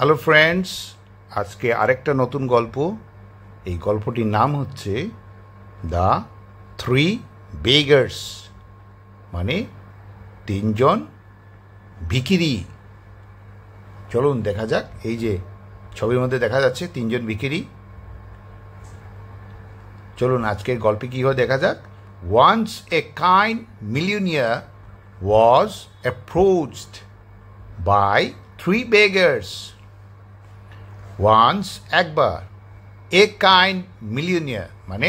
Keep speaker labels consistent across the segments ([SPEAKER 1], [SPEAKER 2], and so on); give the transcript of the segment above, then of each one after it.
[SPEAKER 1] Hello friends, আজকে আরেকটা নতুন গল্প। এই গল্পটির নাম হচ্ছে দ্য থ্রি বেগার্স, মানে তিনজন ভিখিরি। চলুন দেখা যাক। এই যে ছবির মধ্যে দেখা যাচ্ছে তিনজন ভিখিরি। চলুন আজকের গল্পে কী হয় দেখা যাক। Once a kind millionaire was approached by three beggars. Once একবার, এ কাইন্ড millionaire মানে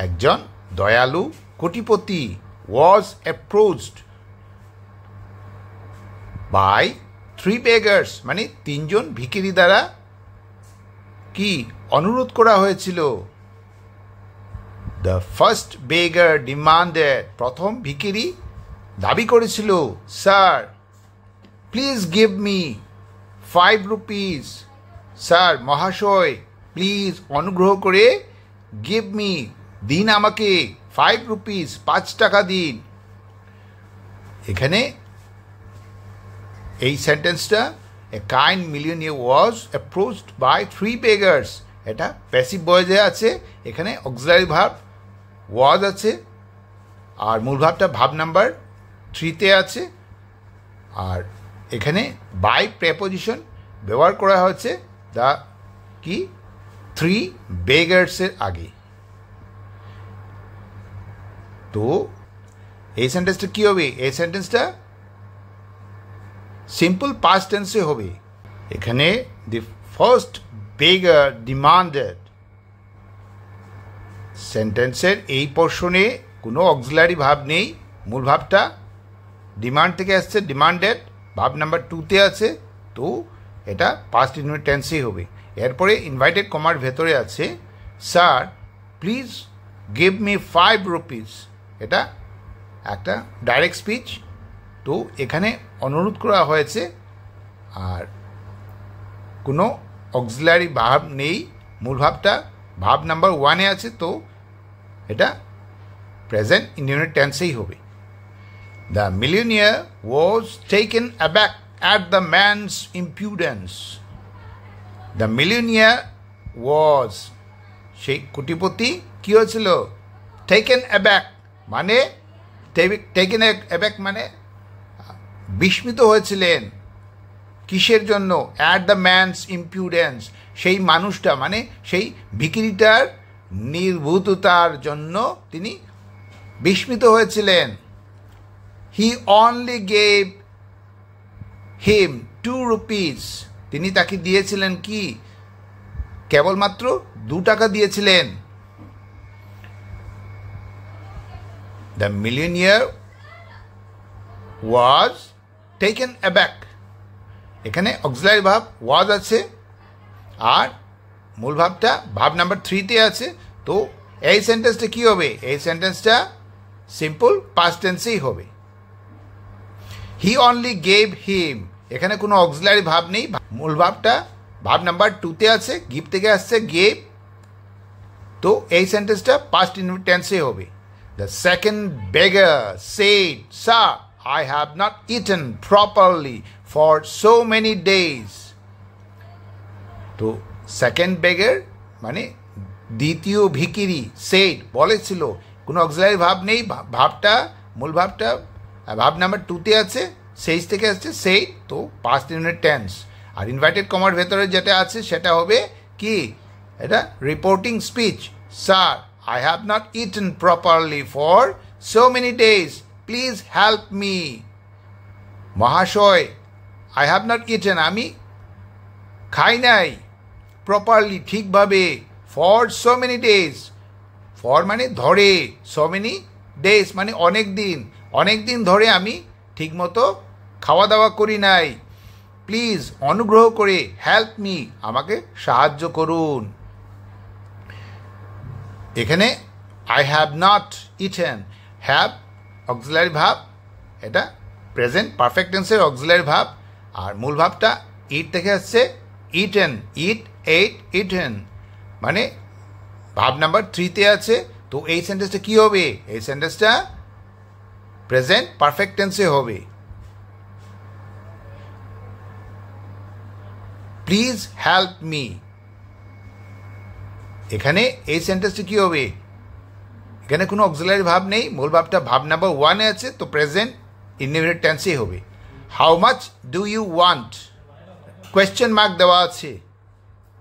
[SPEAKER 1] একজন দয়ালু কোটিপতি, was approached by three beggars মানে তিনজন ভিখিরি দ্বারা কি অনুরোধ করা হয়েছিল। দ্য ফার্স্ট বেগার ডিমান্ডেড, প্রথম ভিখিরি দাবি করেছিল, sir please give me 5 rupees, sir মহাশয় প্লিজ অনুগ্রহ করে গিভ মি দিন আমাকে 5 rupees, 5 টাকা দিন। এখানে এই সেন্টেন্সটা এ kind millionaire was approached by 3 beggars, এটা প্যাসিভ ভয়েসে আছে। এখানে অক্সিলারি ভার্ব was আছে আর মূল ভাবটা ভাব নাম্বার 3-তে আছে। আর এখানে বাই প্রেপোজিশন ব্যবহার করা হয়েছে দ্য কি 3 বেগার্সের আগে। তো এই সেন্টেন্সটা কী হবে? এই সেন্টেন্সটা সিম্পল পাস্ট টেন্সে হবে। এখানে দি ফার্স্ট বেগার ডিমান্ডেড, সেন্টেন্সের এই পোর্শনে কোনো অক্সিলারি ভাব নেই। মূল ভাবটা ডিমান্ড থেকে আসছে, ডিমান্ডেড ভাব নাম্বার 2-তে আছে, তো এটা পাস্ট ইনডিফিনিট টেন্সেই হবে। এরপরে ইনভাইটেড কমার ভেতরে আছে sir please give me 5 rupees, এটা একটা ডাইরেক্ট স্পিচ, তো এখানে অনুরোধ করা হয়েছে আর কোনো অক্সিলারি ভাব নেই। মূল ভাবটা ভাব নাম্বার 1-এ আছে, তো এটা প্রেজেন্ট ইনডিফিনিট টেন্সেই হবে। The millionaire was taken aback at the man's impudence. The millionaire was, সেই কোটিপতি কি হয়েছিল? Taken aback মানে taken aback মানে বিস্মিত হয়েছিলেন। কিসের জন্য? at the man's impudence, সেই মানুষটা মানে সেই ভিখিরিটার নির্বুদ্ধতার জন্য তিনি বিস্মিত হয়েছিলেন। He only gave him 2 rupees, তিনি তাকে দিয়েছিলেন কি? কেবলমাত্র 2 টাকা দিয়েছিলেন। The millionaire was taken aback, এখানে অক্সিলারি ভাব was আছে আর মূল ভাবটা ভাব নাম্বার 3-তে আছে, তো এই সেন্টেন্সটা কি হবে? এই সেন্টেন্সটা সিম্পল পাস্ট টেন্সেই হবে। হি অনলি গেভ হিম, এখানে কোনো অক্সিলারি ভাব নেই। মূল ভাবটা ভাব নাম্বার 2-তে আছে, গিভ থেকে আসছে গেভ, তো এই সেন্টেন্সটা পাস্ট ইনডিফিনিট টেন্সে হবে। The second beggar said sir I have not eaten properly for so many days. তো সেকেন্ড বেগার মানে দ্বিতীয় ভিখিরি, সেড বলেছিল, কোনো অক্সিলারি ভাব নেই। ভাবটা মূল ভাবটা ভাব নাম্বার 2-তে আছে, সেইজ থেকে আসছে সেই, তো পাস্ট ইনডিফিনিট টেন্স। আর ইনভাইটেড কমার ভেতরে যেটা আছে সেটা হবে কি? এটা reporting speech. Sir I have not eaten properly for so many days, please help me. মহাশয় আই হ্যাভ নট ইটেন, আমি খাই নাই, প্রপারলি ঠিকভাবে, for so many days, for মানে ধরে, সো মেনি ডেজ মানে অনেক দিন, অনেক দিন ধরে আমি ঠিকমতো খাওয়া দাওয়া করি নাই। প্লিজ অনুগ্রহ করে হেল্প মি, আমাকে সাহায্য করুন। এখানে I have not eaten, have auxiliary ভাব, এটা প্রেজেন্ট পারফেক্ট টেন্সের অক্সিলারি ভাব আর মূল ভাবটা ইট থেকে আসছে, ইটেন, ইট এইট ইটেন মানে ভাব নাম্বার 3-তে আছে, তো এই সেন্টেন্সটা কি হবে? এই সেন্টেন্সটা প্রেজেন্ট পারফেক্ট টেন্সে হবে। Please help me. এখানে এই সেন্টেন্সটা কি হবে? এখানে কোনো অক্সিলারি ভাব নেই, মূল ভাবটা ভাব নাম্বার ওয়ানে আছে, তো প্রেজেন্ট ইনডেফিনিট টেন্সেই হবে। How much do you want, question mark দেওয়া আছে,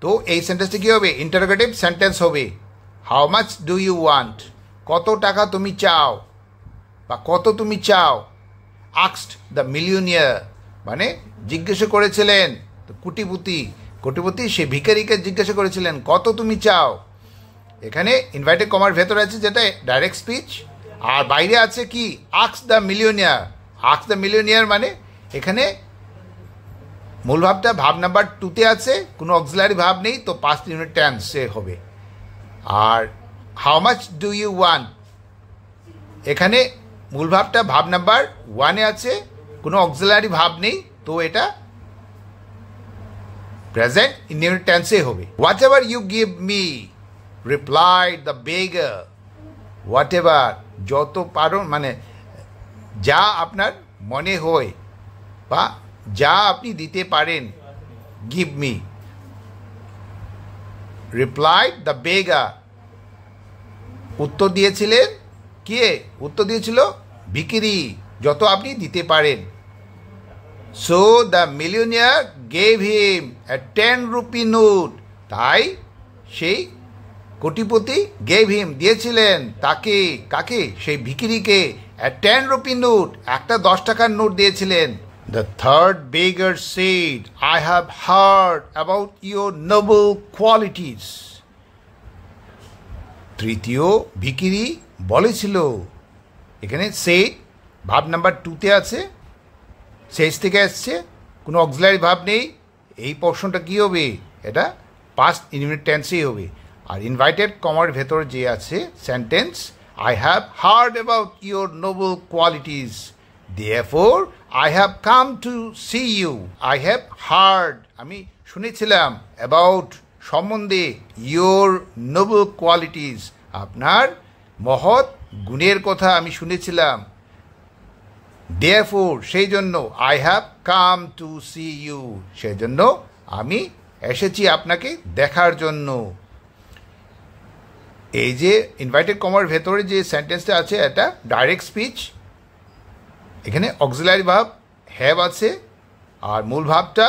[SPEAKER 1] তো এই সেন্টেন্সটা কি হবে? ইন্টারোগেটিভ সেন্টেন্স হবে। How much do you want, কত টাকা তুমি চাও বা কত তুমি চাও। আস্কড দ্য মিলিয়নিয়ার, মানে জিজ্ঞাসা করেছিলেন কোটিপতি সে ভিখারিকে জিজ্ঞাসা করেছিলেন কত তুমি চাও। এখানে ইনভাইটেড কমার ভেতরে আছে যেটা ডাইরেক্ট স্পিচ, আর বাইরে আছে কি? Asked the millionaire. Asked the millionaire মানে এখানে মূল ভাবটা ভাব নাম্বার টুতে আছে, কোনো অক্সিলারি ভাব নেই, তো পাস্ট ইউনিট টেন্সে হবে। আর how much do you want, এখানে মূল ভাবটা ভাব নাম্বার ওয়ানে আছে, কোনো অক্সিলারি ভাব নেই, তো এটা প্রেজেন্ট ইনডেফিনিট টেন্সে হবে। Whatever you give me, replied the beggar. Whatever, যত পারো, মানে যা আপনার মনে হয় বা যা আপনি দিতে পারেন, গিভ মি। রিপ্লাইড দ্য বেগার, উত্তর দিয়েছিলেন কে? উত্তর দিয়েছিল ভিখিরি, যত আপনি দিতে পারেন। So the millionaire gave him A 10 rupee note, তাই সেই কোটিপতি গেভ হিম দিয়েছিলেন তাকে, কাকে? সেই ভিখিরিকে। এ 10 রুপি নোট, একটা 10 টাকার নোট দিয়েছিলেন। The third beggar said, I have heard about your noble qualities. তৃতীয় ভিখিরি বলেছিল, এখানে said ভাব নাম্বার টুতে আছে, শেষ থেকে আসছে, কোনো অক্সিলারি ভাব নেই। এই পোর্শনটা কী হবে? এটা পাস্ট ইনডেফিনিট টেন্সেই হবে। আর ইনভাইটেড কমার ভেতর যে আছে sentence, I have heard about your noble qualities. Therefore, I have come to see you. I have heard, আমি শুনেছিলাম, about, সম্বন্ধে, your noble qualities, আপনার মহৎ গুণের কথা আমি শুনেছিলাম। Therefore, সেই জন্য, I have come to see you, সেই জন্য আমি এসেছি আপনাকে দেখার জন্য। এই যে ইনভাইটেড কমার ভেতরে যে সেন্টেন্সটা আছে এটা ডাইরেক্ট স্পিচ। এখানে অক্সিলারি ভাব হ্যাভ আছে, আর মূল ভাবটা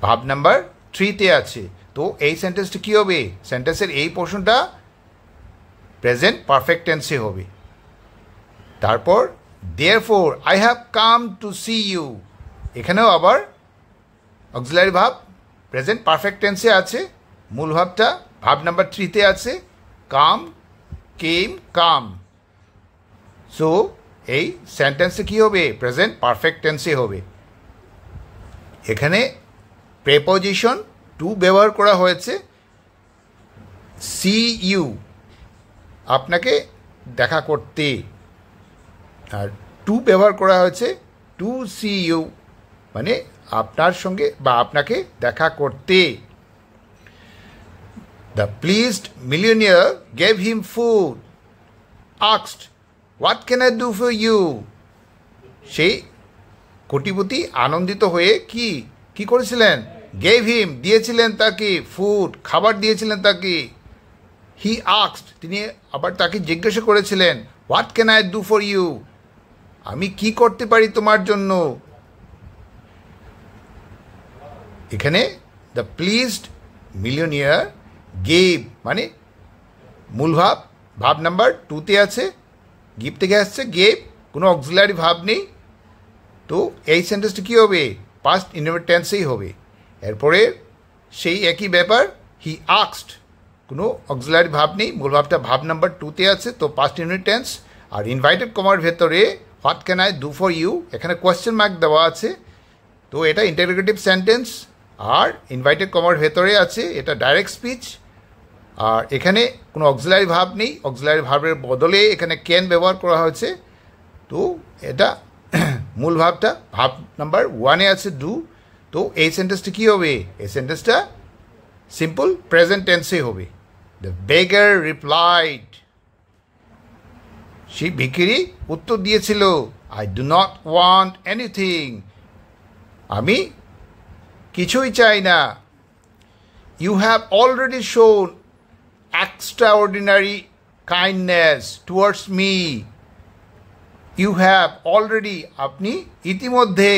[SPEAKER 1] ভাব নাম্বার 3তে আছে, তো এই সেন্টেন্সটা কী হবে? সেন্টেন্সের এই পোর্শনটা প্রেজেন্ট পারফেক্ট টেন্সে হবে। তারপর therefore I have come to see you, এখানেও আবার অক্সিলারি ভাব প্রেজেন্ট পারফেক্ট টেন্সে আছে, মূল ভাবটা ভাব নাম্বার 3তে আছে, কাম, কেম, কাম। সো এই সেন্টেন্সে কী হবে? প্রেজেন্ট পারফেক্ট টেন্সে হবে। এখানে প্রেপোজিশন টু ব্যবহার করা হয়েছে। সি ইউ, আপনাকে দেখা করতে, আর টু ব্যবহার করা হয়েছে টু সি ইউ, মানে আপনার সঙ্গে বা আপনাকে দেখা করতে। The pleased millionaire gave him food, asked, what can I do for you. সেই কোটিপতি আনন্দিত হয়ে কি করেছিলেন? গেভ হিম, দিয়েছিলেন তাকে, ফুড, খাবার দিয়েছিলেন তাকে। হি আস্কড, তিনি আবার তাকে জিজ্ঞাসা করেছিলেন, what can I do for you, আমি কি করতে পারি তোমার জন্য। এখানে দ্য প্লিজড মিলিয়নিয়ার গেভ, মানে মূল ভাব নাম্বার 2তে আছে, গিভ থেকে আসছে গেভ, কোনো অক্সিলারি ভাব নেই, তো এই সেন্টেন্সটা কী হবে? পাস্ট ইনডেফিনিট টেন্সেই হবে। এরপরে সেই একই ব্যাপার, হি আস্কড, কোনো অক্সিলারি ভাব নেই, মূল ভাবটা ভাব নাম্বার 2তে আছে, তো পাস্ট ইনডেফিনিট টেন্স। আর ইনভাইটেড কমার ভেতরে what can I do for you, এখানে কোয়েশ্চেন মার্ক দেওয়া আছে, তো এটা ইন্টারোগেটিভ সেন্টেন্স। আর ইনভাইটেড কমার ভেতরে আছে, এটা ডাইরেক্ট স্পিচ। আর এখানে কোনো অক্সিলারি ভাব নেই, অক্সিলারি ভাবের বদলে এখানে ক্যান ব্যবহার করা হয়েছে, তো এটা মূল ভাবটা ভাব নাম্বার 1-এ আছে ডু, তো এই সেন্টেন্সটা কী হবে? এই সেন্টেন্সটা সিম্পল প্রেজেন্ট টেন্সে হবে। দ্য বেগার রিপ্লাইড, সেই ভিখিরি উত্তর দিয়েছিল, I do not want anything, আমি কিছুই চাই না। ইউ হ্যাভ অলরেডি শোন extraordinary kindness towards me. You have already, আপনি ইতিমধ্যে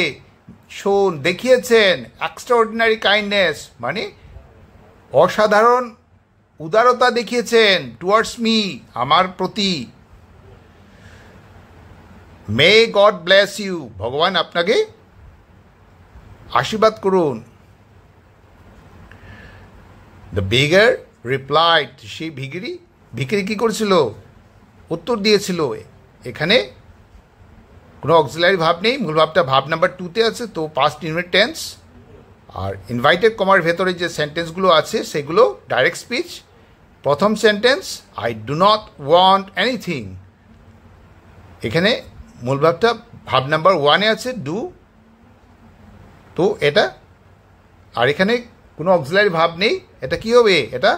[SPEAKER 1] দেখিয়েছেন extraordinary kindness মানে অসাধারণ উদারতা দেখিয়েছেন towards me, আমার প্রতি। May God bless you, ভগবান আপনাকে আশীর্বাদ করুন। The beggar replied, সেই ভিখারি কি করেছিল? উত্তর দিয়েছিল। এখানে কোনো অক্সিলারি ভাব নেই, মূল ভাবটা ভাব নাম্বার 2-তে আছে, তো পাস্ট ইনডিফিনিট টেন্স। আর ইনভাইটেড কমার ভেতরে যে সেন্টেন্সগুলো আছে সেগুলো ডাইরেক্ট স্পিচ। প্রথম sentence, I do not want anything, এখানে মূল ভাবটা ভাব নাম্বার 1-এ আছে, ডু, তো এটা। আর এখানে কোনো অক্সিলারি ভাব নেই, এটা কি হবে? এটা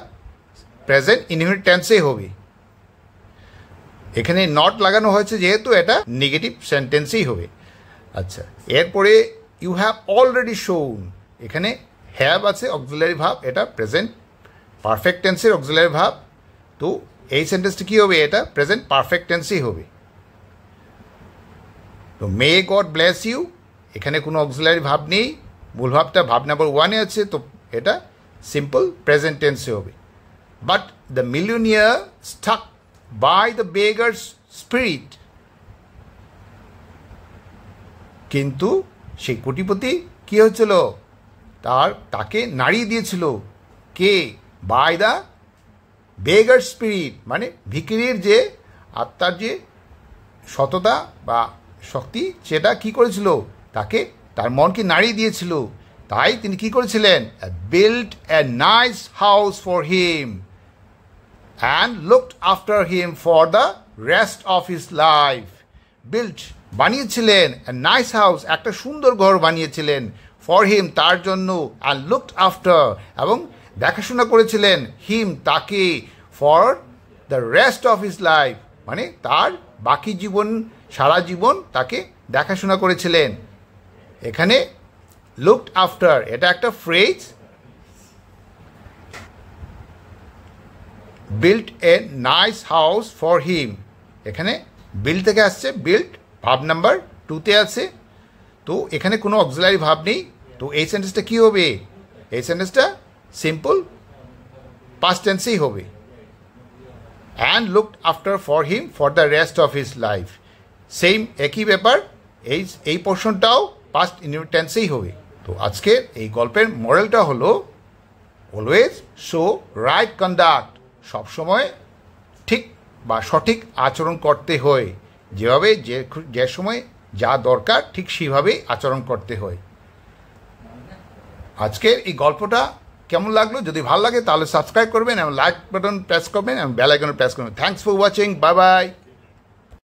[SPEAKER 1] প্রেজেন্ট ইনডিফিনিট টেন্সে হবে। এখানে নট লাগানো হয়েছে যেহেতু এটা নেগেটিভ সেন্টেন্সেই হবে। আচ্ছা, এরপরে ইউ হ্যাভ অলরেডি শোন, এখানে হ্যাভ আছে অক্সিলারি ভাব, এটা প্রেজেন্ট পারফেক্ট টেন্সের অক্সিলারি ভাব, তো এই সেন্টেন্সটা কী হবে? এটা প্রেজেন্ট পারফেক্ট টেন্সেই হবে। তো মে গড ব্লেস ইউ, এখানে কোনো অক্সিলারি ভাব নেই, মূল ভাবটা ভাব নাম্বার 1-এ আছে, তো এটা সিম্পল প্রেজেন্ট টেন্সে হবে। But the millionaire stuck by the beggar's spirit, কিন্তু সেই কোটিপতি কী হয়েছিল? তাকে নাড়িয়ে দিয়েছিল। কে? বাই দ্য বেগার স্পিরিট মানে ভিখিরির যে আত্মার যে সততা বা শক্তি, সেটা কি করেছিল? তাকে, তার মনকে নাড়িয়ে দিয়েছিল। তাই তিনি কি করেছিলেন? Build a nice house for him and looked after him for the rest of his life. Build বানিয়েছিলেন, এ নাইস হাউস একটা সুন্দর ঘর বানিয়েছিলেন, ফর হিম তার জন্য, অ্যান্ড লুকড আফটার এবং দেখাশোনা করেছিলেন, হিম তাকে, for the rest of his life মানে তার বাকি জীবন, সারা জীবন তাকে দেখাশোনা করেছিলেন। এখানে লুকড আফটার এটা একটা phrase. Build a nice house for him, এখানে বিল্ড থেকে আসছে, বিল্ড ভাব নাম্বার 2-তে আছে, তো এখানে কোনো অক্সিলারি ভাব নেই, তো এই সেন্টেন্সটা কী হবে? এই সেন্টেন্সটা সিম্পল পাস্ট টেন্সেই হবে। And looked after for him for the rest of his life, same একই ব্যাপার, এই পোর্শনটাও পাস্ট ইনডিফিনিট টেন্সেই হবে। তো আজকের এই গল্পের মরালটা হলো অলওয়েজ শো রাইট কন্ডাক্ট, সবসময় ঠিক বা সঠিক আচরণ করতে হয়, যেভাবে যে সময় যা দরকার ঠিক সেভাবেই আচরণ করতে হয়। আজকের এই গল্পটা কেমন লাগলো? যদি ভালো লাগে তাহলে সাবস্ক্রাইব করবেন এবং লাইক বাটন প্রেস করবেন এবং বেল আইকন প্রেস করবেন। Thanks for watching, bye bye.